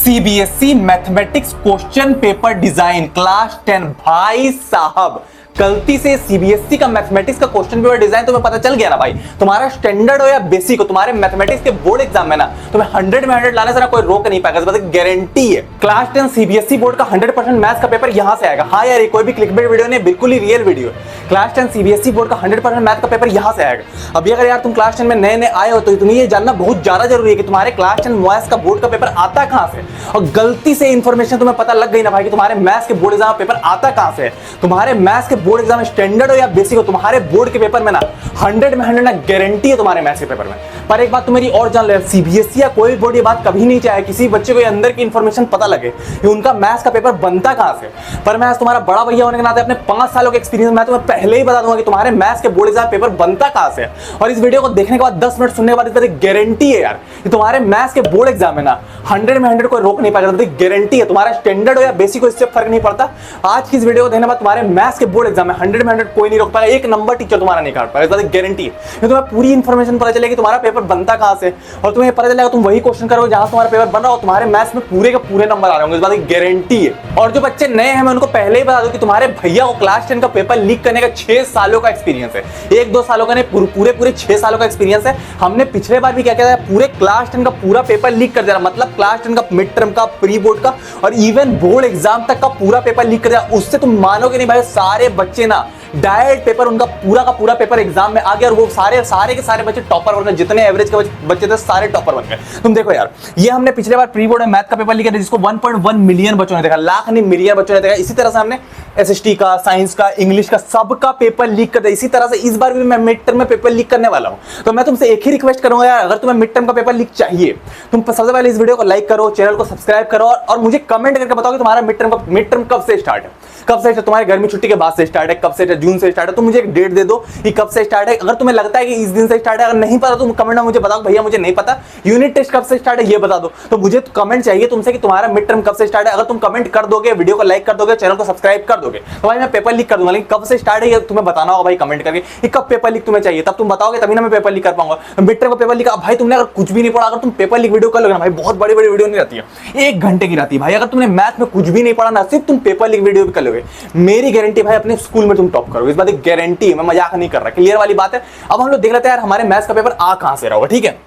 CBSE mathematics question paper design class 10। भाई साहब गलती से सीबीएसई का मैथमेटिक्स का क्वेश्चन पेपर डिजाइन तुम्हें पता चल गया ना भाई। तुम्हारा स्टैंडर्ड हो या बेसिक हो, तुम्हारे मैथमेटिक्स के बोर्ड एग्जाम में ना तुम्हें 100 में 100 लाने से ना कोई रोक नहीं पाएगा, इस गारंटी है। क्लास 10 सीबीएसई बोर्ड का 100% मैथ्स का पेपर यहां से आएगा। हाँ यार, ये कोई भी क्लिकबेट वीडियो नहीं, बिल्कुल ही रियल वीडियो है। क्लास 10 सीबीएसई बोर्ड का 100% मैथ्स का पेपर यहां से आएगा। अभी अगर यार तुम क्लास 10 में नए नए आए हो तो तुम्हें ये जानना बहुत ज्यादा जरूरी है कि तुम्हारे क्लास 10 मैथ्स का बोर्ड का पेपर आता कहां से, और गलती से इंफॉर्मेशन तुम्हें पता लग गई ना भाई कि तुम्हारे मैथ्स के बोर्ड एग्जाम पेपर आता कहां से है। तुम्हारे मैथ्स के बोर्ड एग्जाम स्टैंडर्ड हो या बेसिक हो, तुम्हारे बोर्ड के पेपर में ना 100 में 100 ना गारंटी है तुम्हारे मैथ्स के पेपर में। पर एक बात तुम मेरी और जान ले, सीबीएसई या कोई बोर्ड ये बात कभी नहीं चाहे किसी बच्चे को अंदर की इंफॉर्मेशन पता लगे कि उनका मैथ्स का पेपर बनता कहां से। पर मैं आज तुम्हारा बड़ा भैया होने के नाते अपने 5 सालों के एक्सपीरियंस मैं तुम्हें पहले ही बता दूंगा कि तुम्हारे मैथ्स के बोर्ड एग्जाम पेपर बनता कहां से। और इस वीडियो को देखने के बाद 10 मिनट सुनने के बाद इस बात गारंटी है यार कि तुम्हारे मैथ्स के बोर्ड एग्जाम में ना 100 में 100 कोई रोक नहीं पाएगा, गारंटी है। तुम्हारा स्टैंडर्ड हो या बेसिक हो इससे फर्क नहीं पड़ता। आज की इस वीडियो को देखने के बाद तुम्हारे मैथ्स के बोर्ड एग्जाम में 100 में 100 कोई नहीं रोक पाएगा, एक नंबर टीचर तुम्हारा नहीं काट पाएगा, इस बात गारंटी है। तुम्हें पूरी इंफॉर्मेशन पता चलेगी तुम्हारा पेपर बनता कहां से, और तुम्हें पता चलेगा तुम वही क्वेश्चन करोगे जहां तुम्हारा पेपर बन रहा हो, तुम्हारे मैथ्स में पूरे के पूरे नंबर आ रहे होंगे, इस बात की गारंटी है। और जो बच्चे नए हैं मैं उनको पहले ही बता दूं कि तुम्हारे भैया को क्लास 10 का पेपर लीक करने का 6 सालों का एक्सपीरियंस है। 1-2 सालों का नहीं, पूरे 6 सालों का एक्सपीरियंस है। हमने पिछले बार भी क्या किया था, पूरे क्लास 10 का पूरा पेपर लीक कर दिया, मतलब क्लास 10 का मिड टर्म का, प्री बोर्ड का और इवन बोर्ड एग्जाम तक का पूरा पेपर लीक कर दिया। उससे तुम मानोगे नहीं भाई, सारे बच्चे ना डायरेक्ट पेपर उनका पूरा का पूरा पेपर एग्जाम में आ गया और वो सारे के सारे बच्चे टॉपर बन गए। जितने एवरेज के बच्चे थे सारे टॉपर बन गए। तुम देखो यार, ये हमने पिछले बार प्री बोर्ड में मैथ का पेपर लिखा था जिसको 1.1 मिलियन बच्चों ने देखा, लाख नहीं मिलियन बच्चों ने देखा। इसी तरह से हमने एसएसटी का, साइंस का, इंग्लिश का सबका पेपर लीक कर दिया। इसी तरह से इस बार भी मैं मिड टर्म में पेपर लीक करने वाला हूं। तो मैं तुमसे एक ही रिक्वेस्ट करूंगा यार, अगर तुम्हें मिड टर्म का पेपर लीक चाहिए तुम सबसे पहले इस वीडियो को लाइक करो, चैनल को सब्सक्राइब करो और मुझे कमेंट करके बताओ कि तुम्हारा मिड टर्म कब से स्टार्ट है, कब से तुम्हारे गर्मी छुट्टी के बाद से स्टार्ट है, कब से जून से स्टार्ट है। तुम मुझे एक डेट दे दो कि कब से स्टार्ट है। अगर तुम्हें लगता है कि इस दिन से स्टार्ट है, अगर नहीं पता तुम कमेंट में मुझे बताओ भैया मुझे नहीं पता, यूनिट टेस्ट कब से स्टार्ट है ये बता दो। तो मुझे कमेंट चाहिए तुमसे कि तुम्हारा मिड टर्म कब से स्टार्ट है। अगर तुम कमेंट कर दोगे, वीडियो को लाइक कर दोगे, चैनल को सब्सक्राइब कर दोगे तो भाई मैं पेपर लीक कर दूंगा। लेकिन कब से स्टार्ट है ये तुम्हें बताना होगा भाई कमेंट करके कि कब पेपर लीक तुम्हें चाहिए, तब तुम बताओगे तभी ना मैं पेपर लीक कर पाऊंगा। मिड टर्म का पेपर लीक भाई तुमने अगर कुछ भी नहीं पढ़ा, अगर तुम पेपर लीक वीडियो कर लोगे ना भाई, बहुत बड़ी बड़ी वीडियो नहीं रहती है, 1 घंटे की रहती है भाई। अगर तुमने मैथ में कुछ भी नहीं पढ़ा ना, सिर्फ तुम पेपर लीक वीडियो भी कर लोगे, मेरी गारंटी भाई अपने स्कूल में तुम टॉप करोगे, इस बात की गारंटी है। मैं मजाक नहीं कर रहा, क्लियर वाली बात है। अब हम लोग देख लेते हैं यार हमारे मैथ्स का पेपर आ कहां से रहा होगा, ठीक है।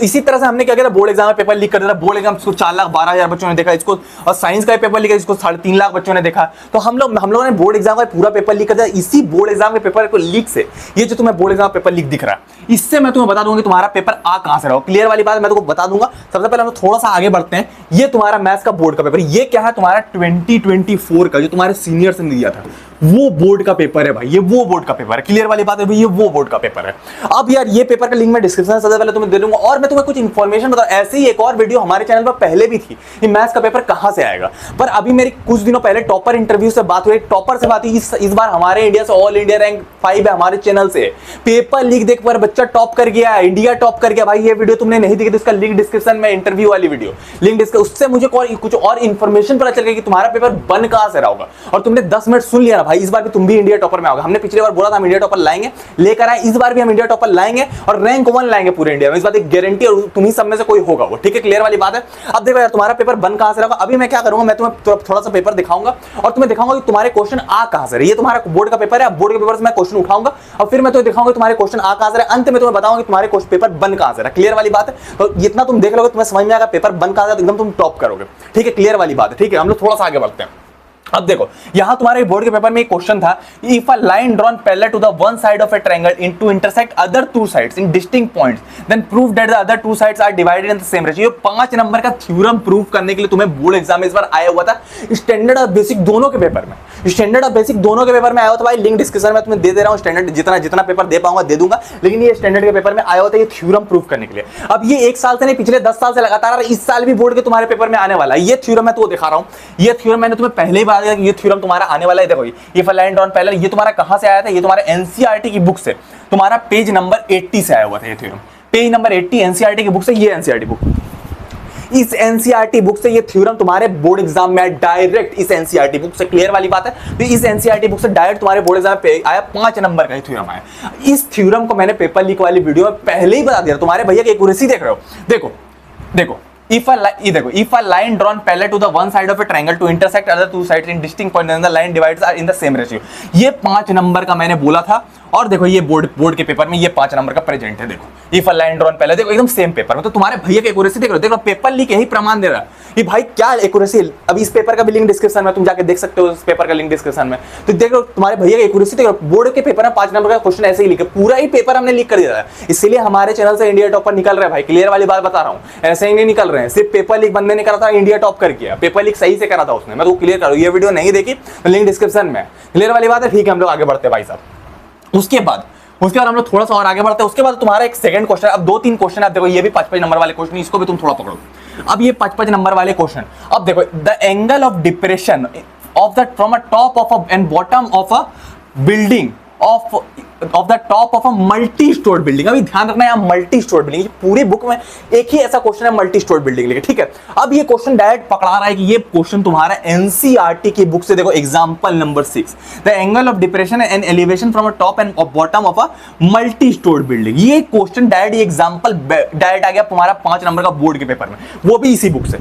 इसी तरह से हमने क्या किया था, बोर्ड एग्जाम में पेपर लीक कर दिया था। बोर्ड एग्जाम इसको 4,12,000 बच्चों ने देखा इसको, और साइंस का पेपर लीक है इसको 3.5 लाख बच्चों ने देखा। तो हम लोगों ने बोर्ड एग्जाम का पूरा पेपर लीक कर दिया। इसी बोर्ड एग्जाम के पेपर को लीक से, ये जो तुम्हें बोर्ड एग्जाम पेपर लीक दिख रहा है, इससे मैं तुम्हें बता दूंगा कि तुम्हारा पेपर आ कहां से रहा हो। क्लियर वाली बात मैं तुमको बता दूंगा। सबसे पहले हम थोड़ा सा आगे बढ़ते हैं। ये तुम्हारा मैथ्स का बोर्ड का पेपर, ये क्या है तुम्हारा 2024 का, जो तुम्हारे सीनियर्स ने दिया था वो बोर्ड का पेपर है भाई, ये वो बोर्ड का पेपर है। क्लियर वाली बात है भाई, ये वो बोर्ड का पेपर है। अब यार ये पेपर का लिंक मैं डिस्क्रिप्शन में सबसे पहले तुम्हें दे दूंगा, और मैं तुम्हें कुछ इंफॉर्मेशन बताऊं। ऐसे ही एक और वीडियो हमारे चैनल पर पहले भी थी कि मैथ्स का पेपर कहां से आएगा। पर अभी मेरी कुछ दिनों पहले टॉपर इंटरव्यू से बात हुई, टॉपर से बात हुई। इस बार हमारे इंडिया से ऑल इंडिया रैंक 5 है हमारे चैनल से। पेपर लीक देख पर बच्चा टॉप कर गया है, इंडिया टॉप कर गया भाई। ये वीडियो तुमने नहीं देखी तो इसका लिंक डिस्क्रिप्शन में, इंटरव्यू वाली वीडियो लिंक डिस्क्रिप्शन, उससे मुझे कुछ और इंफॉर्मेशन पता चल गया कि तुम्हारा पेपर बन कहां से रहा होगा। और तुमने 10 मिनट सुन लिया ना भाई, इस बार भी तुम भी इंडिया टॉपर में आओगे। हमने पिछली बार बोला था हम इंडिया टॉपर लाएंगे, लेकर आए। इस बार भी हम इंडिया टॉपर लाएंगे और रैंक 1 लाएंगे पूरे इंडिया में, इस बात की गारंटी। और तुम ही सब में से कोई होगा वो, ठीक है। क्लियर वाली बात है। अब देखो यार तुम्हारा पेपर बन कहां से रहा। अभी मैं क्या करूंगा, मैं तुम्हें थोड़ा सा पेपर दिखाऊंगा और तुम्हें दिखाऊंगा कि तुम्हारे क्वेश्चन आ कहां से रहे। ये तुम्हारा बोर्ड का पेपर है, बोर्ड के पेपर से मैं क्वेश्चन उठाऊंगा और फिर मैं तुम्हें दिखाऊंगा तुम्हारे क्वेश्चन आ कहां से रहे। अंत में तुम्हें बताऊंगा कि तुम्हारे क्वेश्चन पेपर बन कहां से रहा। क्लियर वाली बात है। तो जितना तुम देख लोगे तुम्हें समझ में आएगा पेपर बन कहां से, एकदम तुम टॉप करोगे, ठीक है। क्लियर वाली बात है, ठीक है। हम लोग थोड़ा सा आगे बढ़ते हैं। अब देखो यहां तुम्हारे बोर्ड के पेपर में एक क्वेश्चन था, if a line drawn parallel to the one side of a triangle into intersect other 2 sides in distinct points then prove that the other 2 sides are divided in the same ratio. 5 number का theorem prove करने के लिए तुम्हें board exam में इस बार आया हुआ था, स्टैंडर्ड और बेसिक दोनों के पेपर में। स्टैंडर्ड और बेसिक दोनों के पेपर में आया हुआ था भाई। लिंक डिस्क्रिप्शन में तुम्हें दे रहा हूं, स्टैंडर्ड जितना पेपर दे पाऊंगा दे दूंगा, लेकिन ये स्टैंडर्ड के पेपर में आया होता है ये थ्योरम प्रूव करने के लिए। अब ये 1 साल से नहीं, पिछले 10 साल से लगातार, इस साल भी बोर्ड के तुम्हारे पेपर में आने वाला है। ये थ्योरम मैं तुमको दिखा रहा हूं। ये थ्योरम मैंने तुम्हें पहले ही बता दिया कि ये थ्योरम तुम्हारा आने वाला है। देखो if a line drawn parallel, ये तुम्हारा कहां से आया था, ये तुम्हारा एनसीईआरटी की बुक से, तुम्हारा पेज नंबर 80 से आया हुआ था ये थ्योरम। पेज नंबर 80 एनसीईआरटी की बुक से, ये एनसीईआरटी बुक, इस एनसीईआरटी बुक से ये थ्योरम तुम्हारे बोर्ड एग्जाम में डायरेक्ट, इस एनसीईआरटी बुक से। क्लियर वाली बात है। तो इस एनसीईआरटी बुक से डायरेक्ट तुम्हारे बोर्ड एग्जाम पे आया, 5 नंबर का ही थ्योरम आया। इस थ्योरम को मैंने पेपर लीक वाली वीडियो में पहले ही बता दिया। तुम्हारे भैया की एक्यूरेसी देख रहे हो, देखो देखो ये देखो, if a line drawn parallel to the one side of a triangle to intersect other two sides in distinct points, then the line divides are in the same ratio. ये 5 नंबर का मैंने बोला था, और देखो ये बोर्ड के paper में ये 5 नंबर का प्रेजेंट है। देखो if a line drawn parallel, देखो एकदम सेम पेपर में। तो तुम्हारे भैया की एक्यूरेसी देखो पेपर लीक यही प्रमाण दे रहा है कि भाई क्या एक्यूरेसी। अब इस पेपर का भी लिंक डिस्क्रिप्शन में, तुम जाके देख सकते हो इस पेपर का लिंक डिस्क्रिप्शन में। तो देखो तुम्हारे भैया की एक्यूरेसी देखो, बोर्ड के पेपर में 5 नंबर का क्वेश्चन ऐसे ही लिखे, पूरा ही पेपर हमने लीक कर दिया है। इसीलिए हमारे चैनल से इंडिया टॉपर निकल रहा है भाई, क्लियर वाली बात बता रहा हूँ, ऐसे ही नहीं निकल रहे हैं। सिर्फ पेपर लीक बंदे ने करा था, इंडिया टॉप कर किया, पेपर लीक सही से करा था उसने। मैं तो क्लियर करूँ, ये वीडियो नहीं देखी तो लिंक डिस्क्रिप्शन में, क्लियर वाली बात है। ठीक है, हम लोग आगे बढ़ते हैं भाई साहब। उसके बाद हम लोग थोड़ा सा और आगे बढ़ते हैं। उसके बाद तुम्हारा एक सेकंड क्वेश्चन, अब 2-3 क्वेश्चन आप देखो, ये भी 5-5 नंबर वाले क्वेश्चन, इसको भी तुम थोड़ा पकड़ो। अब ये 5-5 नंबर वाले क्वेश्चन, अब देखो the angle of depression of the from a top of and bottom of a building of the top of a multi stored building. अभी ध्यान रखना है, मल्टी स्टोर्ड बिल्डिंग, पूरी बुक में एक ही ऐसा क्वेश्चन है मल्टी स्टोर्ड बिल्डिंग लेके, ठीक है। अब ये क्वेश्चन डायरेक्ट पकड़ा रहा है कि ये क्वेश्चन तुम्हारा एनसीईआरटी की बुक से, देखो example number 6, the angle of depression and elevation from a top and bottom of a multi stored building. ये क्वेश्चन डायरेक्ट एग्जांपल डायरेक्ट आ गया तुम्हारा 5 नंबर का बोर्ड के पेपर में, वो भी इसी बुक से।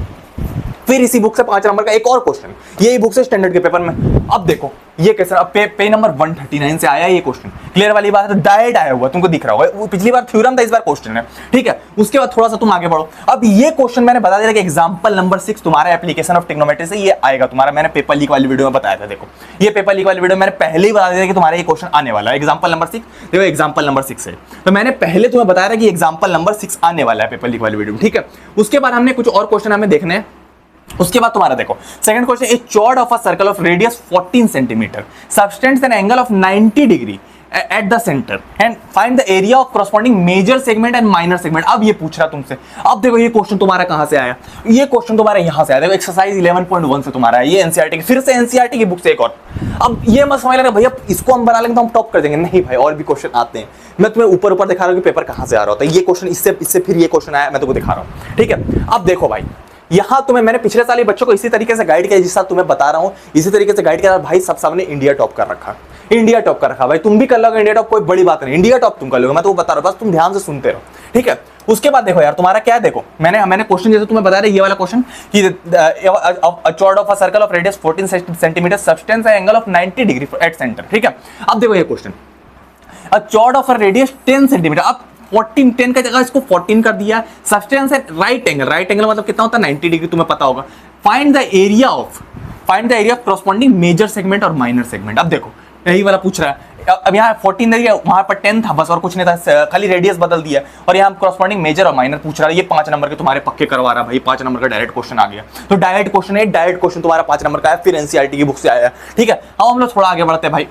फिर इसी बुक से 5 नंबर का एक और क्वेश्चन, यही बुक से स्टैंडर्ड के पेपर में। अब देखो ये कैसे, अब पे नंबर 139 से आया ये क्वेश्चन, क्लियर वाली बात है, तो डायरेक्ट आया हुआ तुमको दिख रहा होगा। वो पिछली बार थ्योरम था, इस बार क्वेश्चन है, ठीक है। उसके बाद थोड़ा सा तुम आगे बढ़ो। अब ये क्वेश्चन मैंने बता दिया कि एग्जांपल नंबर 6 तुम्हारा एप्लीकेशन ऑफ ट्रिग्नोमेट्री से ये आएगा तुम्हारा। मैंने पेपर लीक वाली वीडियो में बताया था, देखो ये पेपर लीक वाली वीडियो मैंने पहले ही बता दिया कि तुम्हारा ये क्वेश्चन आने वाला है। एग्जांपल नंबर 6 देखो, एग्जांपल नंबर 6 है, तो मैंने पहले तुम्हें बताया था कि एग्जांपल नंबर 6 आने वाला है पेपर लीक वाली वीडियो में, ठीक है। उसके बाद हमने कुछ और क्वेश्चन हमें देखने हैं। उसके बाद तुम्हारा देखो second question, a chord of a circle of radius 14 centimetre subtends an angle of 90 degree at the centre and find the area of corresponding major segment and minor segment. अब ये पूछ रहा तुमसे, अब देखो ये क्वेश्चन तुम्हारा कहां से आया, ये क्वेश्चन तुम्हारा यहां से आया, देखो एक्सरसाइज 11.1 से तुम्हारा है, ये एनसीईआरटी की, फिर से एनसीईआरटी की बुक से एक और। अब ये मत समझ लेना भैया इसको हम बना लेंगे तो हम टॉप कर देंगे, नहीं भाई, और भी क्वेश्चन आते हैं। मैं तुम्हें ऊपर ऊपर दिखा रहा हूं कि पेपर कहां से आ रहा होता है। ये क्वेश्चन इससे फिर ये क्वेश्चन आया, मैं तुमको दिखा रहा हूं, ठीक है। अब देखो भाई, यहां तुम्हें मैंने पिछले साल ही बच्चों को इसी तरीके से गाइड किया, जिस साल तुम्हें बता रहा हूं इसी तरीके से गाइड किया भाई। सब सामने इंडिया टॉप कर रखा, इंडिया टॉप कर रखा भाई, तुम भी कर लोगे इंडिया टॉप, कोई बड़ी बात नहीं, इंडिया टॉप तुम कर लोगे, मैं तो बता रहा हूं, बस तुम ध्यान से सुनते रहो, ठीक है। उसके बाद देखो यार तुम्हारा क्या है, देखो मैंने क्वेश्चन जैसे तुम्हें बता रहा ये वाला क्वेश्चन कि chord of a circle of radius 14 centimetre subtends angle of 90 degree at centre, ठीक है। अब देखो ये question, a chord of a radius 10 centimetre, अब 10 का जगह इसको 14 कर दिया। सब्सटेंस है राइट एंगल मतलब कितना होता है 90 डिग्री, तुम्हें पता होगा। Find the area of corresponding major segment और माइनर सेगमेंट। अब देखो यही वाला पूछ रहा है, अब यहाँ 14 नहीं है, वहां पर 10 था बस, और कुछ नहीं था, खाली रेडियस बदल दिया, और यहाँ कॉरस्पॉन्डिंग मेजर और माइनर पूछ रहा है। ये 5 नंबर के तुम्हारे पक्के करवा रहा है भाई, 5 नंबर का डायरेक्ट क्वेश्चन आ गया। तो डायरेक्ट क्वेश्चन है, डायरेक्ट क्वेश्चन तुम्हारा 5 नंबर का है, फिर एनसीईआरटी की बुक से आया है, ठीक है। अब हम लोग थोड़ा आगे बढ़ते हैं भाई।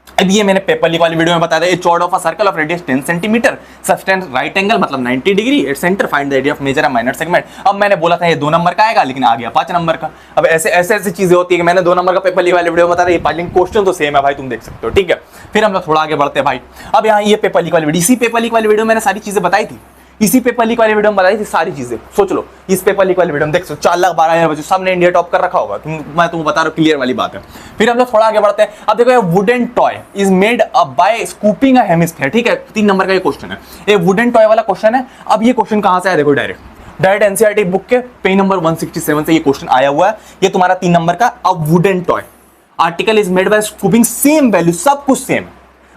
अब ये मैंने पेपर लीक वाली वीडियो में बताया था, chord of a circle of radius 10 centimetre subtends right angle मतलब 90 degree at centre, find the area of major and minor segment. अब मैंने बोला था ये 2 नंबर का आएगा, लेकिन आ गया 5 नंबर का। अब ऐसे चीजें होती है कि मैंने 2 नंबर का पेपर लीक वाली वीडियो में बता रहा है, ये 5 लिंक क्वेश्चन तो सेम है भाई, तुम देख सकते हो, ठीक है। फिर हम लोग थोड़ा आगे बढ़ते हैं भाई। अब यहाँ ये पेपर लीक वाली वीडियो, इसी पेपर लीक वाली वीडियो मैंने सारी चीजें बताई थी, इसी पेपर लीक वाली वीडियो में बताई थी सारी चीजें। सोच लो इस पेपर लीक वाली वीडियो में देख सो 4,12,000 बच्चे सबने इंडिया टॉप कर रखा होगा, मैं तुमको बता रहा हूँ, क्लियर वाली बात है। फिर हम लोग थोड़ा आगे बढ़ते हैं। अब देखो ये wooden toy is made by scooping a hemisphere, ठीक है। 3 नंबर का ये क्वेश्चन है, ये वुडन टॉय वाला क्वेश्चन है। अब ये क्वेश्चन कहां से आया, देखो डायरेक्ट एनसीईआरटी बुक के पेज नंबर 167 से ये क्वेश्चन आया हुआ है। ये तुम्हारा 3 नंबर का। अब wooden toy article is made by scooping, same value, सब कुछ सेम,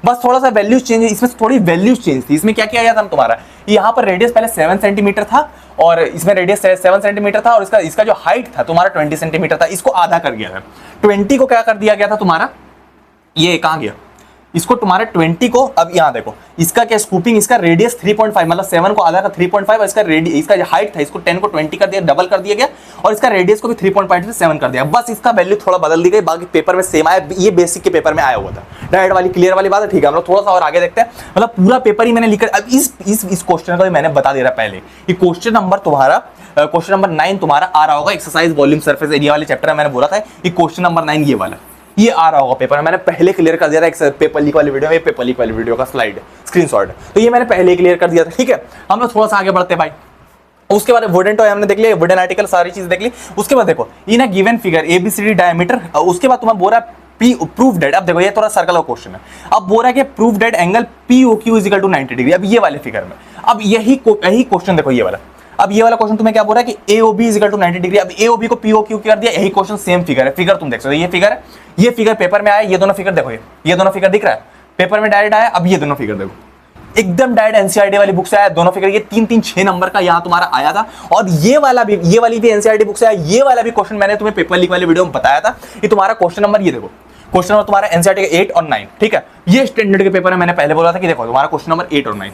बस थोड़ा सा वैल्यूज चेंज, इसमें थोड़ी वैल्यूज चेंज थी। इसमें क्या किया गया था तुम्हारा, यहाँ पर रेडियस पहले 7 सेंटीमीटर था, और इसमें रेडियस 7 सेंटीमीटर था, और इसका जो हाइट था तुम्हारा 20 सेंटीमीटर था, इसको आधा कर दिया था। 20 को क्या कर दिया गया था तुम्हारा, ये कहाँ गया, इसको तुम्हारे 20 को, अब यहाँ देखो इसका क्या स्कूपिंग, इसका रेडियस 3.5 मतलब 7 को आधा का 3.5, इसका जो हाइट था इसको 10 को 20 कर दिया, डबल कर दिया गया, और इसका रेडियस को भी 3.5 से 7 कर दिया। बस इसका वैल्यू थोड़ा बदल दी गई, बाकी पेपर में सेम आया, ये बेसिक के पेपर में आया हुआ था। डायरेक्ट वाली क्लियर वाली बात है, ठीक है। हम लोग थोड़ा सा और आगे देखते हैं, मतलब पूरा पेपर ही मैंने लिखकर, अब इस क्वेश्चन का भी मैंने बता दे रहा पहले, ये क्वेश्चन नंबर तुम्हारा क्वेश्चन नंबर 9 तुम्हारा आ रहा होगा, एक्सरसाइज वॉल्यूम सरफेस एरिया वाले चैप्टर में मैंने बोला था, ये क्वेश्चन नंबर 9 ये वाला ये आ रहा होगा पेपर में, मैंने पहले क्लियर कर दिया था पेपर लीक वाली वीडियो में, पेपर लीक वाली वीडियो का स्लाइड स्क्रीनशॉट, तो ये मैंने पहले क्लियर कर दिया था, ठीक है। हम लोग थोड़ा सा आगे बढ़ते हैं भाई। उसके बाद वुडन टॉय हमने देख लिया, वुडन आर्टिकल सारी चीज देख ली। उसके बाद देखो in a given figure ABCD diameter, उसके बाद तुम्हें बोल रहा है प्रूव डेट। अब देखो ये थोड़ा सर्कल का क्वेश्चन है, अब बोल रहा है कि prove that angle POQ is equal to 90 degree. अब ये वाले फिगर में, अब यही क्वेश्चन देखो ये वाला, अब ये वाला क्वेश्चन तुम्हें क्या बोल रहा है कि AOB is equal to 90 degree. अब AOB को POQ कर दिया, यही क्वेश्चन सेम फिगर है। फिगर तुम देख सकते हो, ये फिगर है, ये फिगर पेपर में आया, ये दोनों फिगर देखो, ये दोनों फिगर दिख रहा है पेपर में डायरेक्ट आया। अब ये दोनों फिगर देखो, एकदम डायरेक्ट एनसीईआरटी वाली बुक से आया दोनों फिगर। ये 3-3-6 नंबर का यहाँ तुम्हारा आया था, और ये वाली भी एनसीईआरटी बुक से आया। ये वाला भी क्वेश्चन मैंने तुम्हें पेपर लीक वाले वीडियो में बताया था। ये तुम्हारा क्वेश्चन नंबर, ये देखो क्वेश्चन नंबर तुम्हारा एनसीईआरटी का 8 और 9, ठीक है। ये स्टैंडर्ड के पेपर में मैंने पहले बोला था कि देखो तुम्हारा क्वेश्चन नंबर 8 और 9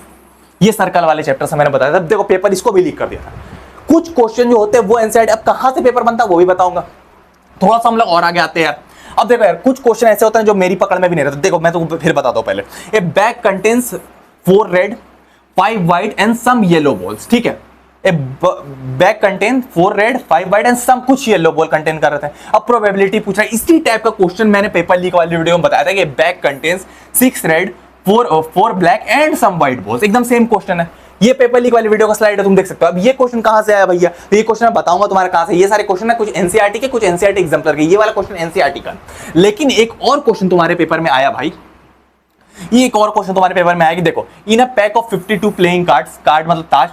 ये सर्कल वाले चैप्टर से मैंने बताया था। देखो पेपर इसको भी लीक कर दिया था। कुछ क्वेश्चन जो होते हैं वो एनसीईआरटी, अब कहां से पेपर बनता है वो भी बताऊंगा। थोड़ा सा हम लोग और आगे आते हैं यार। अब देखो यार, कुछ क्वेश्चन ऐसे होते हैं जो मेरी पकड़ में भी नहीं रहते। देखो मैं तुमको फिर बताता हूं। पहले ए bag contains 4 red 5 white and some yellow balls, ठीक है। ए bag contain 4 red 5 white and some कुछ येलो बॉल कंटेन कर रहे थे। अब प्रोबेबिलिटी पूछ रहा है, इसी टाइप का क्वेश्चन मैंने पेपर लीक वाली वीडियो में बताया था कि bag contains 6 red 4 black and some white balls. एकदम सेम क्वेश्चन है। ये पेपर लीक वाली वीडियो का स्लाइड है, तुम देख सकते हो। अब ये क्वेश्चन कहां से आया भैया, तो ये क्वेश्चन मैं बताऊंगा तुम्हारा कहां से। ये सारे क्वेश्चन है कुछ एनसीईआरटी के, कुछ एनसीईआरटी एग्जाम्पलर के। ये वाला क्वेश्चन एनसीईआरटी का, लेकिन एक और क्वेश्चन तुम्हारे पेपर में आया भाई। ये एक और क्वेश्चन तुम्हारे पेपर में आया कि देखो, in a pack of 52 playing cards, card मतलब ताश,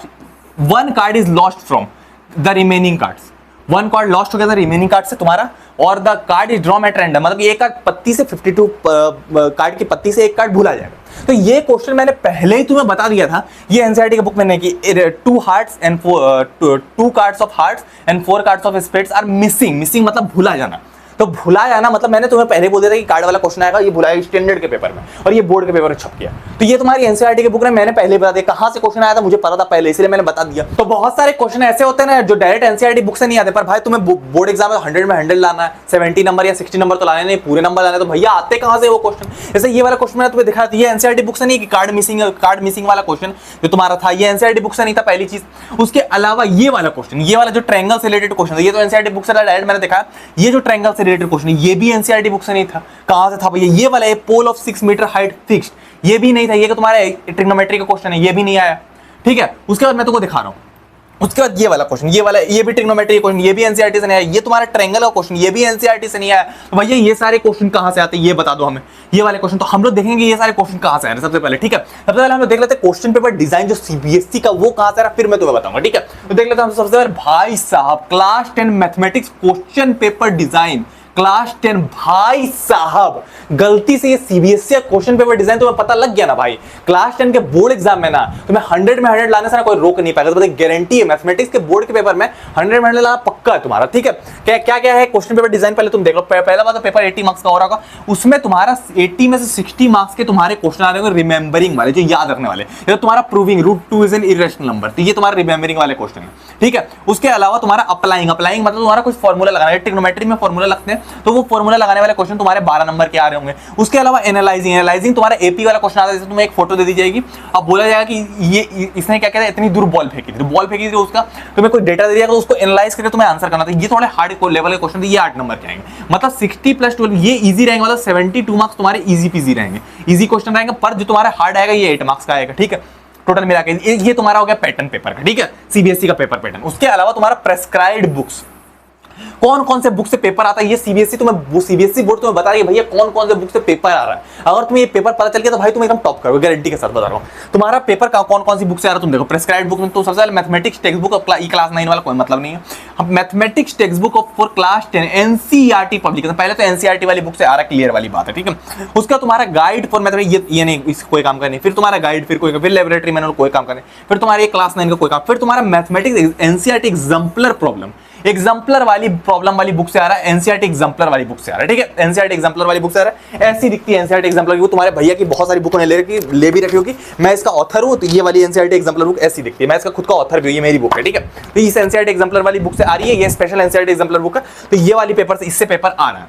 1 card is lost from the remaining cards. 1 card lost हो गया था रिमेनिंग कार्ड से तुम्हारा, और the card is drawn at random, मतलब एक कार्ड पत्ती से 52 कार्ड की पत्ती से एक कार्ड भूला जाएगा। तो ये क्वेश्चन मैंने पहले ही तुम्हें बता दिया था, ये एनसीईआरटी के बुक में नहीं कि 2 hearts and 2 cards of hearts and 4 cards of spades are missing. Missing मतलब भूला जाना। तो भुला जाना मतलब मैंने तुम्हें पहले बोल दिया था कि कार्ड वाला क्वेश्चन आएगा, ये भुलाया स्टैंडर्ड के पेपर में और ये बोर्ड के पेपर में छप गया। तो ये तुम्हारी एनसीईआरटी के बुक में मैंने पहले बता दिया। कहां से क्वेश्चन आया था मुझे पता था पहले, इसलिए मैंने बता दिया। तो बहुत सारे क्वेश्चन ऐसे होते हैं ना जो डायरेक्ट एनसीईआरटी बुक से नहीं आते, पर भाई तुम्हें बोर्ड एग्जाम में 100 में 100 लाना है, 70 नंबर या 60 नंबर तो लाने नहीं, पूरे नंबर लाने। तो भैया आते कहां से वो क्वेश्चन। जैसे ये वाला क्वेश्चन मैंने तुम्हें दिखाया था, ये एनसीईआरटी बुक से नहीं कि कार्ड मिसिंग वाला क्वेश्चन जो तुम्हारा था, ये एनसीईआरटी बुक से नहीं था पहली चीज। उसके अलावा ये वाला क्वेश्चन, ये वाला जो ट्रायंगल से रिलेटेड क्वेश्चन है, ये तो एनसीईआरटी बुक से डायरेक्ट मैंने देखा। ये जो ट्रायंगल से रिलेटेड क्वेश्चन है, ये भी एनसीईआरटी बुक से नहीं था। कहां से था भैया, ये वाला pole of 6 metre height fixed, ये भी नहीं था। ये तुम्हारा ट्रिग्नोमेट्री का क्वेश्चन है, ये भी नहीं आया, ठीक है। उसके बाद मैं तुमको दिखा रहा हूं, उसके बाद ये वाला क्वेश्चन, ये भी ट्रिग्नोमेट्री क्वेश्चन, ये भी एनसीईआरटी से नहीं आया। ये तुम्हारा ट्रायंगल का क्वेश्चन, ये भी एनसीईआरटी से नहीं आया। तो भैया ये सारे क्वेश्चन कहां से आते हैं ये बता दो हमें। ये वाले क्वेश्चन तो हम लोग देखेंगे ये सारे क्वेश्चन कहां से आ रहे हैं सबसे पहले, ठीक है। सबसे पहले हम लोग देख लेते हैं क्वेश्चन पेपर डिजाइन जो सीबीएसई का, वो कहां से आ रहा है, फिर मैं तुम्हें बताऊंगा, ठीक है। तो देख लेते हैं हम सबसे पहले भाई साहब class 10 mathematics question paper design class 10। भाई साहब गलती से ये सीबीएसई क्वेश्चन पेपर डिजाइन तुम्हें पता लग गया ना भाई, क्लास 10 के बोर्ड एग्जाम में ना तुम्हें 100 में 100 लाने से ना कोई रोक नहीं पाएगा। तो गारंटी है मैथमेटिक्स के बोर्ड के पेपर में 100 में 100 लाना पक्का है तुम्हारा, ठीक है। क्या क्या है क्वेश्चन पेपर डिजाइन पहले तुम देख लो। पहला बात तो पेपर 80 मार्क्स का हो रहा होगा, उसमें तुम्हारा 80 में से 60 मार्क्स के तुम्हारे क्वेश्चन आ रहे होंगे रिमेंबरिंग वाले, जो याद रखने वाले। ये तो तुम्हारा proving √2 is an irrational number, तो ये तुम्हारा रिमेंबरिंग वाले क्वेश्चन है, ठीक है। उसके अलावा तुम्हारा अप्लाइंग मतलब तुम्हारा कुछ फॉर्मूला लगाना है, ट्रिग्नोमेट्री में फॉर्मूला लगते हैं, तो वो फॉर्मूला लगाने वाले क्वेश्चन तुम्हारे 12 नंबर के आ रहे होंगे। उसके अलावा एनालाइजिंग तुम्हारा एपी वाला क्वेश्चन आता है, जैसे तुम्हें एक फोटो दे दी जाएगी, अब बोला जाएगा कि ये इसने क्या कहता है इतनी दूर बॉल फेंकी थी, उसका तुम्हें कोई डेटा दे दिया तो उसको एनालाइज करके तुम्हें आंसर करना था। ये थोड़े हार्ड लेवल के क्वेश्चन थे, ये 8 नंबर के आएंगे। मतलब 60 + 12 ये इजी रहेंगे, मतलब 72 मार्क्स तुम्हारे इजी पीजी रहेंगे, इजी क्वेश्चन रहेंगे। पर जो तुम्हारा हार्ड आएगा ये 8 मार्क्स का आएगा, ठीक है। टोटल मिला के ये तुम्हारा हो गया पैटर्न पेपर का, ठीक है, सीबीएसई का पेपर पैटर्न। उसके अलावा तुम्हारा प्रेस्क्राइब्ड बुक्स, कौन कौन से बुक से पेपर आता है ये सीबीएसई सीबीएसई बोर्ड तुम्हें बता रही है भैया कौन कौन से बुक से पेपर आ रहा है। अगर तुम्हें ये पेपर पता चल गया तो भाई तुम एकदम टॉप करोगे, गारंटी के साथ बता रहा हूं। तुम्हारा पेपर कौन कौन सी बुक से आ रहा है तुम देखो। प्रेस्क्राइब्ड बुक में तो सबसे पहले मैथमेटिक्स टेक्स्ट बुक क्लास 9 वाला कोई मतलब नहीं है। हम mathematics text book for class 10 NCERT publication, पहले तो एनसीईआरटी वाली बुक से आ रहा है, क्लियर वाली बात है, ठीक है। उसका तुम्हारा गाइड फॉर मैथमेटिक्स, ये नहीं इस कोई काम करनी, फिर तुम्हारा गाइड, फिर लैबोरेटरी मैनुअल कोई काम करनी, फिर तुम्हारे क्लास 9 का कोई काम, फिर तुम्हारा मैथमेटिक्स एनसीईआरटी एग्जाम्पलर वाली प्रॉब्लम वाली बुक से आ रहा है, एनसीईआरटी एग्जाम्पलर वाली बुक से आ रहा है, ठीक है। एनसीईआरटी एग्जाम्पलर वाली बुक से आ रहा है, ऐसी दिखती है एनसीईआरटी एग्जाम्पलर की। तुम्हारे भैया की बहुत सारी बुक ले भी रखी होगी, मैं इसका ऑथर हूं, तो ये वाली एनसीईआरटी एग्जाम्पलर बुक ऐसी दिखती है, मैं इसका खुद का ऑथर भी हूं, ये मेरी बुक है, ठीक है। तो इस एनसीईआरटी एग्जाम्पलर वाली बुक से आ रही है, ये स्पेशल एनसीईआरटी एग्जाम्पलर बुक है, तो ये वाली पेपर से इससे पेपर आ रहा है,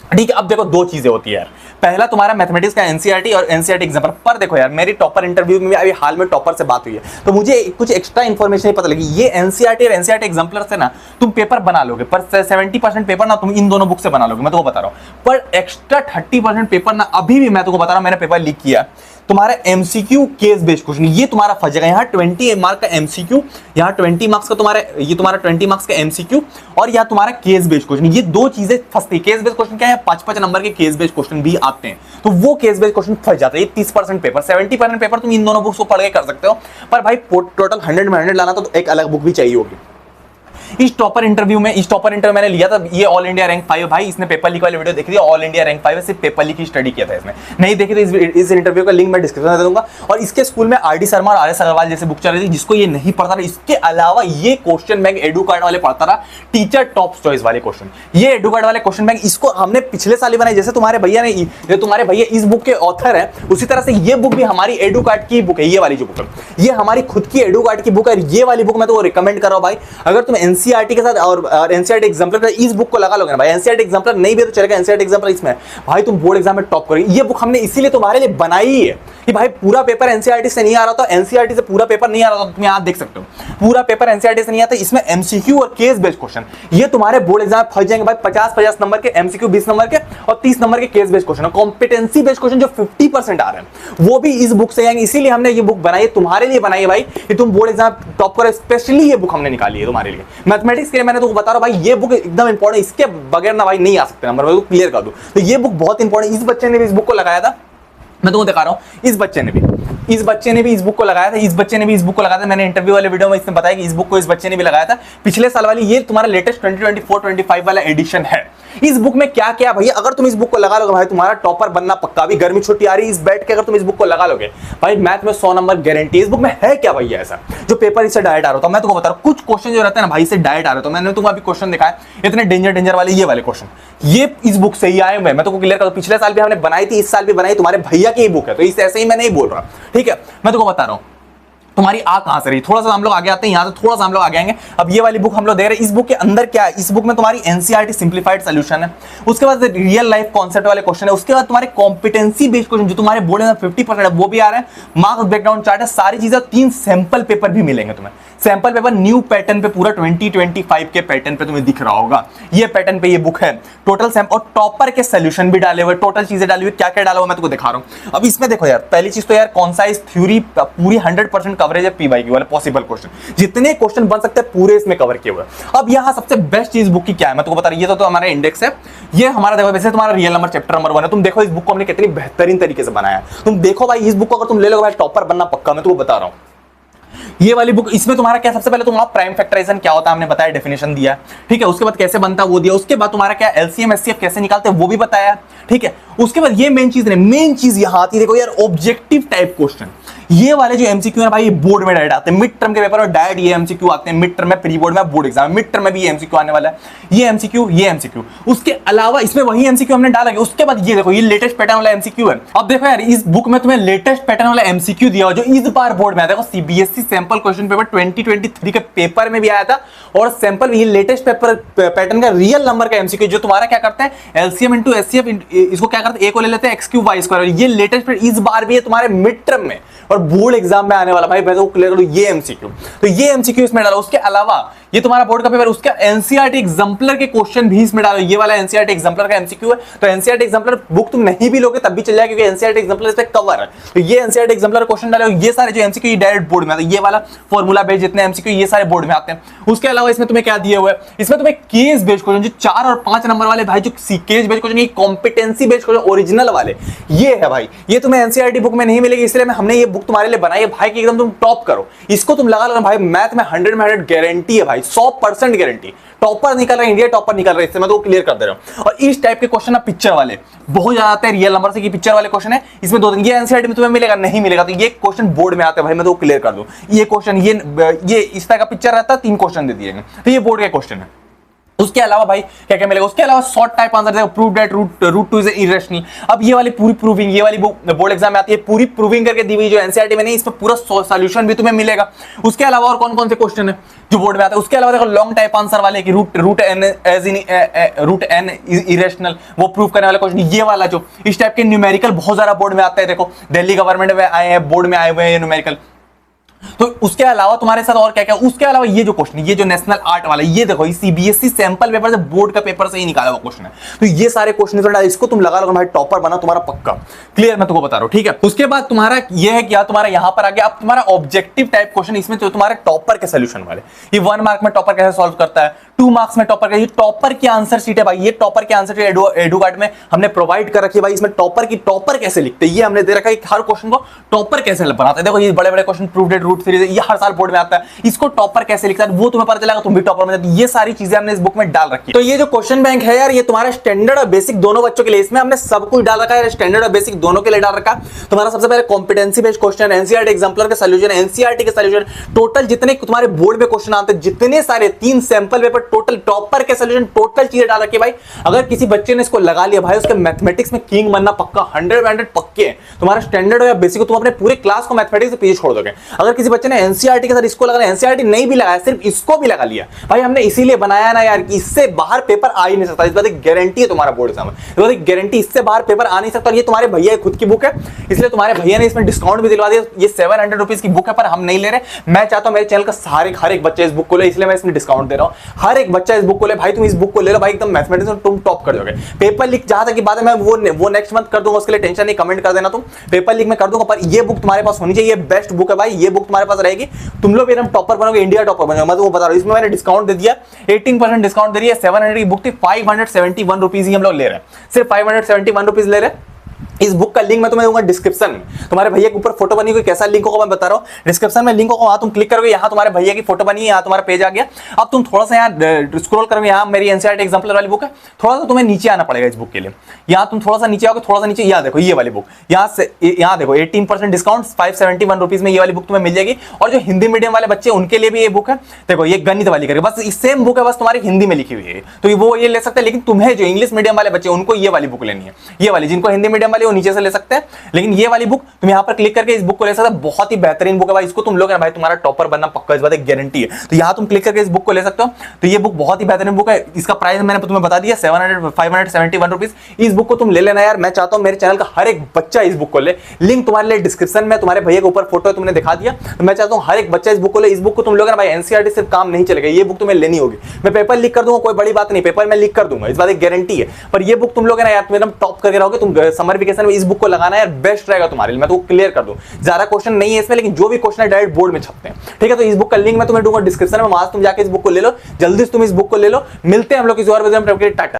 ठीक है। अब देखो दो चीजें होती है यार, पहला तुम्हारा मैथमेटिक्स का एनसीईआरटी और एनसीईआरटी एग्जाम्पलर। पर देखो यार मेरी टॉपर इंटरव्यू में भी अभी हाल में टॉपर से बात हुई है, तो मुझे कुछ एक्स्ट्रा इन्फॉर्मेशन नहीं पता लगी। ये एनसीईआरटी और एनसीईआरटी एग्जाम्पलर से ना तुम पेपर बना लोगे, पर 70% पेपर ना तुम इन दोनों बुक से बना लोगे, मैं तुमको बता रहा हूं। पर एक्स्ट्रा 30% पेपर ना अभी भी मैं तुमको बता रहा हूं, मैंने पेपर लीक किया, तुम्हारा एमसीक्यू केस बेस्ड क्वेश्चन, ये तुम्हारा फंस जाएगा। यहाँ 20 मार्क का एमसीक्यू, यहाँ 20 मार्क्स का तुम्हारा, ये तुम्हारा 20 मार्क्स का एमसीक्यू और यहाँ तुम्हारा केस बेस्ड क्वेश्चन, ये दो चीजें फंसती। केस बेस्ड क्वेश्चन क्या है, 5-5 नंबर के केस बेस्ड क्वेश्चन भी आते हैं, तो वो केस बेस्ड क्वेश्चन फंस जाता है। ये 30% पेपर, 70% पेपर तुम इन दोनों बुक्स को पढ़ के कर सकते हो, पर भाई टोटल 100 में 100 लाना तो एक अलग बुक भी चाहिए होगी। इस टॉपर इंटरव्यू मैंने लिया था, ये ऑल इंडिया रैंक 5 भाई, इसने पेपर लीक वाली वीडियो देखी थी, ऑल इंडिया रैंक 5 सिर्फ पेपर लीक की स्टडी किया था इसने, नहीं देखी तो इस इंटरव्यू का लिंक मैं डिस्क्रिप्शन में दे दूंगा। और इसके स्कूल में आरडी शर्मा और आरएस अग्रवाल जैसे बुक चल रही थी, जिसको ये नहीं पढ़ता था। इसके अलावा ये क्वेश्चन बैंक एडू कार्ड वाले पढ़ता था, टीचर टॉप चॉइस वाले क्वेश्चन, ये एडू कार्ड वाले क्वेश्चन बैंक, इसको हमने पिछले साल ही बनाए। जैसे तुम्हारे भैया ने, जो तुम्हारे भैया इस बुक के ऑथर है, उसी तरह से ये बुक भी हमारी एडू कार्ड की बुक है। ये वाली जो बुक है ये हमारी खुद की एडू कार्ड की बुक है। ये वाली बुक मैं तो रिकमेंड कर रहा हूं भाई, अगर तुम एनसीईआरटी के साथ और एनसीईआरटी एग्जाम्पलर इस बुक को लगा लोगे ना भाई, एनसीईआरटी एग्जाम्पलर नहीं भी तो चलेगा, एनसीईआरटी एग्जाम्पलर इसमें भाई तुम बोर्ड एग्जाम में टॉप करोगे। ये बुक हमने इसीलिए तुम्हारे लिए बनाई है कि भाई पूरा पेपर एनसीईआरटी से नहीं आ रहा था, एनसीईआरटी से पूरा पेपर नहीं आ रहा था, तुम यहां देख सकते हो पूरा पेपर एनसीईआरटी से नहीं आता, इसमें एमसीक्यू और केस बेस्ड क्वेश्चन ये तुम्हारे बोर्ड एग्जाम में फंस जाएंगे भाई। 50-50 नंबर के एमसीक्यू, 20 नंबर के और 30 नंबर के case based question, competency based question जो 50% आ रहे हैं वो भी इस बुक से आएंगे। इसीलिए हमने ये बुक बनाई है, तुम्हारे लिए बनाई है भाई, कि तुम बोर्ड एग्जाम टॉप करो। स्पेशली ये बुक हमने निकाली है तुम्हारे लिए मैथमेटिक्स के लिए। मैंने तो बता रहा हूं भाई, ये बुक एकदम इंपॉर्टेंट, इसके बगैर ना भाई नहीं आ सकते नंबर, मैं क्लियर कर दूं। तो ये बुक बहुत इंपॉर्टेंट, इस बच्चे ने भी इस बुक को लगाया था, मैं तुमको दिखा रहा हूं, इस बच्चे ने भी इस बुक को लगाया था, इस बच्चे ने भी इस बुक को लगाया था। मैंने इंटरव्यू वाले वीडियो में इसने बताया कि इस बुक को इस बच्चे ने भी लगाया था पिछले साल वाली। ये तुम्हारा लेटेस्ट 2024-25 वाला एडिशन है। इस बुक में क्या क्या भैया, अगर तुम इस बुक को लगा लोगे भाई तुम्हारा टॉपर बनना पक्का। अभी गर्मी छुट्टी आ रही है, इस बैठ के अगर तुम इस बुक को लगा लोगे भाई मैथ में 100 नंबर गारंटी। इस बुक में है क्या भैया ऐसा जो पेपर इससे डायरेक्ट आ रहा था। मैं तुमको बता रहा हूं कुछ क्वेश्चन जो रहते हैं ना भाई से डायरेक्ट आ रहे, तो मैंने तुम्हें अभी क्वेश्चन दिखाया इतने डेंजर वाले, ये वाले क्वेश्चन ये इस बुक से ही आए हुए। मैं तुमको क्लियर कर दूं, पिछले साल भी हमने बनाई थी, इस साल भी बनाई, तुम्हारे भैया की बुक है, तो इस ऐसे ही मैं नहीं बोल रहा, ठीक है। मैं तुमको बता रहा हूं तुम्हारी आ कहां से रही। थोड़ा सा हम लोग आगे आते हैं, यहां से थोड़ा सा हम लोग आगे आएंगे। अब ये वाली बुक हम लोग देख रहे हैं, इस बुक के अंदर क्या है, इस बुक में तुम्हारी एनसीईआरटी सिंप्लीफाइड सॉल्यूशन है, उसके बाद रियल लाइफ कॉन्सेप्ट वाले क्वेश्चन है, उसके बाद तुम्हारे कॉम्पिटेंसी बेस्ड क्वेश्चन जो तुम्हारे बोर्ड में 50% है वो भी आ रहे हैं, मार्क्स ब्रेकडाउन चार्ट है, सारी चीजें। 3 सैंपल पेपर भी मिलेंगे तुम्हें, सैंपल पेपर न्यू पैटर्न पे, पूरा 2025 के पैटर्न पे तुम्हें दिख रहा होगा। ये पैटर्न पे ये बुक है, टोटल सैंपल और टॉपर के सॉल्यूशन भी डाले हुए, टोटल चीजें डाली हुई, क्या क्या डाला हुआ मैं तुमको दिखा रहा हूं। अब इसमें देखो यार, पहली चीज तो यार कॉन्साइज थ्योरी पूरी 100% कवरेज है, पीवाईक्यू वाले पॉसिबल क्वेश्चन, जितने क्वेश्चन बन सकते हैं पूरे इसमें कवर किए हुए। अब यहाँ सबसे बेस्ट चीज बुक की क्या है मैं तुमको बता रहा हूं, ये तो हमारा इंडेक्स है, ये हमारा देखो वैसे तुम्हारा रियल नंबर चैप्टर नंबर 1 है। तुम देखो इस बुक को हमने कितनी बेहतरीन तरीके से बनाया है। तुम देखो भाई इस बुक को अगर तुम ले लो भाई टॉपर बनना पक्का, मैं तुमको बता रहा हूं। ये वाली बुक, इसमें तुम्हारा क्या, सबसे पहले तुम्हारा प्राइम फैक्टराइजेशन क्या होता है हमने बताया, डेफिनेशन दिया, ठीक है। उसके बाद कैसे बनता है वो दिया, उसके बाद तुम्हारा क्या एलसीएम एचसीएफ कैसे निकालते हैं वो भी बताया, ठीक है। उसके बाद ये मेन चीज नहीं, मेन चीज यहां आती है, देखो यार ऑब्जेक्टिव टाइप क्वेश्चन। ये वाले जो एमसीक्यू है भाई ये बोर्ड में डायरेक्ट आते हैं, मिड टर्म के पेपर में डायरेक्ट ये एमसीक्यू आते हैं, मिड टर्म में, प्री बोर्ड में, बोर्ड एग्जाम में, मिड टर्म में भी ये एमसीक्यू आने वाला है, ये एमसीक्यू। उसके अलावा इसमें वही एमसीक्यू हमने डाला है। उसके बाद ये देखो, ये लेटेस्ट पैटर्न वाला एमसीक्यू है। अब देखो यार इस बुक में तुम्हें लेटेस्ट पैटर्न वाला एमसीक्यू दिया हो जो इस बार बोर्ड में आया। देखो सीबीएसई सैंपल क्वेश्चन पेपर 2023 के पेपर में भी आया था, और सैंपल ये लेटेस्ट पेपर पैटर्न का रियल नंबर का एमसीक्यू जो तुम्हारा क्या करता है एलसीएम इंटू एचसीएफ, इसको क्या करते हैं ए को ले लेते हैं एक्स क्यूब वाई स्क्वायर। ये लेटेस्ट इस बार भी है तुम्हारे मिड टर्म में और बोर्ड एग्जाम में आने वाला भाई, मैं तो क्लियर करूं ये एमसीक्यू, तो ये एमसीक्यू इसमें डालो। उसके अलावा ये तुम्हारा बोर्ड का पेपर, उसका एनसीईआरटी एग्जाम्पलर के क्वेश्चन भी इसमें डालो। ये वाला एनसीईआरटी एग्जाम्पलर का एमसीक्यू है, तो एनसीईआरटी एग्जाम्पलर बुक तुम नहीं भी लोगे तब भी चल जाएगा क्योंकि एनसीईआरटी एग्जाम्पलर इस पे कवर है। तो ये एनसीईआरटी एग्जाम्पलर क्वेश्चन डालो। ये सारे जो एमसीक्यू डायरेक्ट बोर्ड में आते हैं, ये वाला फॉर्मूला बेस्ड जितने एमसीक्यू ये सारे बोर्ड में आते हैं। उसके अलावा इसमें तुम्हें क्या दिए हुए, इसमें तुम्हें केस बेस्ड क्वेश्चन जो 4 और 5 नंबर वाले भाई, जो case based question, competency based question original वाले, ये है भाई। ये तुम्हें एनसीईआरटी बुक में नहीं मिलेगी, इसलिए हमने ये बुक तुम्हारे लिए बनाई है भाई कि एकदम तुम टॉप करो। इसको तुम लगा लो भाई, मैथ में 100 में 100 गारंटी है भाई, 100% गारंटी। टॉपर निकल रहा है, इंडिया टॉपर निकल रहा है, इससे मैं तो क्लियर कर दे रहा हूं। और इस टाइप के क्वेश्चन ना पिक्चर वाले बहुत ज्यादा आते हैं, रियल नंबर से कि पिक्चर वाले क्वेश्चन है, इसमें 2 दिन ये एनसीईआरटी में तुम्हें मिलेगा नहीं मिलेगा, तो ये क्वेश्चन बोर्ड में आते हैं भाई, मैं तो क्लियर कर दूं। ये क्वेश्चन ये इस तरह का पिक्चर रहता है, 3 क्वेश्चन दे दिए, तो ये बोर्ड के क्वेश्चन है। उसके अलावा भाई क्या क्या मिलेगा, उसके अलावा शॉर्ट टाइप आंसर देखो, prove that root 2 is irrational. अब ये वाली पूरी प्रूविंग, ये वाली बोर्ड एग्जाम में आती है, पूरी प्रूविंग करके दी हुई जो एनसीईआरटी में नहीं, इसमें पूरा सॉल्यूशन भी तुम्हें मिलेगा। उसके अलावा और कौन कौन से क्वेश्चन है जो बोर्ड में आते हैं। उसके अलावा देखो लॉन्ग टाइप आंसर वाले कि रूट एन इरेशनल, वो प्रूव करने वाले क्वेश्चन, ये वाला जो इस टाइप के न्यूमेरिकल बहुत ज्यादा बोर्ड में आता है। देखो दिल्ली गवर्नमेंट में आए हैं, बोर्ड में आए हुए हैं न्यूमेरिकल। तो उसके अलावा तुम्हारे साथ और क्या क्या, उसके अलावा ये जो क्वेश्चन, ये जो नेशनल आर्ट वाला, ये देखो ये सीबीएसई सैंपल पेपर से, बोर्ड का पेपर से ही निकाला हुआ क्वेश्चन है। तो ये सारे क्वेश्चन इसको तुम लगा लो भाई, टॉपर बना तुम्हारा पक्का। क्लियर, मैं तुमको बता रहा हूं, ठीक है। उसके बाद तुम्हारा ये है क्या, तुम्हारा यहां पर आ गया अब तुम्हारा ऑब्जेक्टिव टाइप क्वेश्चन। इसमें तो तुम्हारे टॉपर के सोल्यूशन वाले, ये 1 मार्क में टॉपर कैसे सॉल्व करता है, 2 मार्क्स में टॉपर कैसे, टॉपर की आंसर शीट है भाई, ये टॉपर की आंसर शीट एडुकार्ड में हमने प्रोवाइड कर रखी है भाई। इसमें टॉपर कैसे लिखते हैं ये हमने दे रखा है, हर क्वेश्चन को टॉपर कैसे बनाते हैं। देखो ये बड़े बड़े क्वेश्चन, प्रूव्ड रूट सीरीज, ये हर साल बोर्ड में आता है, इसको टॉपर कैसे लिखता है वो तुम्हें पता चलेगा, तुम भी टॉपर में जाते। ये सारी चीजें हमने इस बुक में डाल रखी है। तो ये जो क्वेश्चन बैंक है यार, ये तुम्हारा स्टैंडर्ड और बेसिक दोनों बच्चों के लिए, इसमें हमने सब कुछ डाल रखा है, स्टैंडर्ड और बेसिक दोनों के लिए डाल रखा है। तुम्हारा सबसे पहले competency based question, NCERT exemplar के सॉल्यूशन, एनसीईआरटी के सॉल्यूशन, टोटल जितने तुम्हारे बोर्ड में क्वेश्चन आते हैं, जितने सारे 3 सैंपल पेपर, टोटल टॉपर के सॉल्यूशन, टोटल चीजें डाल रखी है भाई। अगर किसी बच्चे ने इसको लगा लिया भाई, उसके मैथमेटिक्स में किंग बनना पक्का, 100% पक्के है। तुम्हारा स्टैंडर्ड हो या बेसिक हो, तुम अपने पूरे क्लास को मैथमेटिक्स से पीछे छोड़ दोगे। अगर किसी बच्चे ने एनसीईआरटी के साथ इसको लगा, एनसीईआरटी नहीं भी लगाया, सिर्फ इसको भी लगा लिया भाई, हमने इसीलिए बनाया ना यार कि इससे बाहर पेपर आ ही नहीं सकता। इस बात की गारंटी है तुम्हारा बोर्ड एग्जाम, इस बात की गारंटी, इससे बाहर पेपर आ नहीं सकता। और ये तुम्हारे भैया खुद की बुक है, इसलिए तुम्हारे भैया ने इसमें डिस्काउंट भी दिलवा दिया। ये 700 रुपीज की बुक है, पर हम नहीं ले रहे। मैं चाहता हूं मेरे चैनल का हर एक बच्चा इस बुक को ले, इसलिए मैं इसमें डिस्काउंट दे रहा हूं। हर एक बच्चा इस बुक को ले भाई, तुम इस बुक को ले लो भाई, एकदम मैथमेटिक्स में तुम टॉप कर दोगे। पेपर लीक जहां तक की बात है, मैं वो नेक्स्ट मंथ कर दूंगा, उसके लिए टेंशन नहीं, कमेंट कर देना तुम, पेपर लीक में कर दूंगा। पर ये बुक तुम्हारे पास होनी चाहिए, बेस्ट बुक है भाई, ये बुक तुम्हारे पास रहेगी, तुम लोग एकदम टॉपर बनोगे, इंडिया टॉपर बनोगे। मैं तो बता रहा हूं, इसमें मैंने डिस्काउंट दे दिया, 18% डिस्काउंट दे दिया। 700 की बुक थी, 571 रुपीज ही हम लोग ले रहे हैं, सिर्फ 571 रुपीज ले रहे हैं। इस बुक का लिंक मैं तुम्हें दूंगा डिस्क्रिप्शन में, तुम्हारे भैया के ऊपर फोटो बनी हुई, कैसा लिंक होगा मैं बता रहा हूं, डिस्क्रिप्शन में लिंक होगा, वहां तुम क्लिक करोगे, यहां तुम्हारे भैया की फोटो बनी है, यहां तुम्हारा पेज आ गया। अब तुम थोड़ा सा यहां स्क्रॉल करोगे, यहां मेरी एनसीईआरटी एग्जाम्पलर वाली बुक है, थोड़ा सा तुम्हें नीचे आना पड़ेगा इस बुक के लिए। यहां तुम थोड़ा सा नीचे आओगे, थोड़ा सा नीचे, यहां देखो ये वाली बुक, यहां से यहां देखो 18% डिस्काउंट, 571 रुपीज में ये वाली बुक तुम्हें मिल जाएगी। और जो हिंदी मीडियम वाले बच्चे उनके लिए भी ये बुक है, देखो ये गणित वाली करके, बस सेम बुक है, बस तुम्हारी हिंदी में लिखी हुई है, तो वो ये ले सकते हैं। लेकिन तुम्हें जो इंग्लिश मीडियम वाले बच्चे, उनको ये वाली बुक लेनी है, ये वाली, जिनको हिंदी मीडियम वाले वो नीचे से ले सकते हैं। लेकिन ये वाली बुक तुम यहां पर क्लिक करके इस बुक को ले सकते हो, बहुत ही बेहतरीन बुक है भाई, इसको तुम लोग ना भाई, तुम्हारा टॉपर बनना पक्का, इस बात एक गारंटी है। तो यहां तुम क्लिक करके इस बुक को ले सकते हो। तो ये बुक बहुत ही बेहतरीन बुक है, इसका प्राइस मैंने तुम्हें बता दिया, 571 रुपीज। इस बुक को तुम ले लेना यार, मैं चाहता हूं मेरे चैनल का हर एक बच्चा इस बुक को ले, लिंक तुम्हारे लिए डिस्क्रिप्शन में, तुम्हारे भैया के ऊपर फोटो है, तुमने दिखा दिया। तो मैं चाहता हूं हर एक बच्चा इस बुक को ले। इस बुक को तुम लोग ना भाई, एनसीईआरटी सिर्फ काम नहीं चलेगा, ये बुक तुम्हें लेनी होगी। मैं पेपर लीक कर दूंगा, कोई बड़ी बात नहीं, पेपर में लीक कर दूंगा, इस बात एक गारंटी है। पर ये बुक तुम लोग ना यार, तुम एकदम टॉप करके रहोगे, तुम समर वेकेशन में इस बुक को लगाना यार, बेस्ट रहेगा तुम्हारे लिए। मैं तो क्लियर कर दूं, ज्यादा क्वेश्चन नहीं है इसमें, लेकिन जो भी क्वेश्चन है डायरेक्ट बोर्ड में छपते हैं, ठीक है। तो इस बुक का लिंक मैं तुम्हें दूंगा डिस्क्रिप्शन में, वहां से तुम जाके इस बुक को ले लो, जल्दी से तुम इस बुक को ले लो। मिलते हैं हम लोग किसी और वीडियो में, टाटा।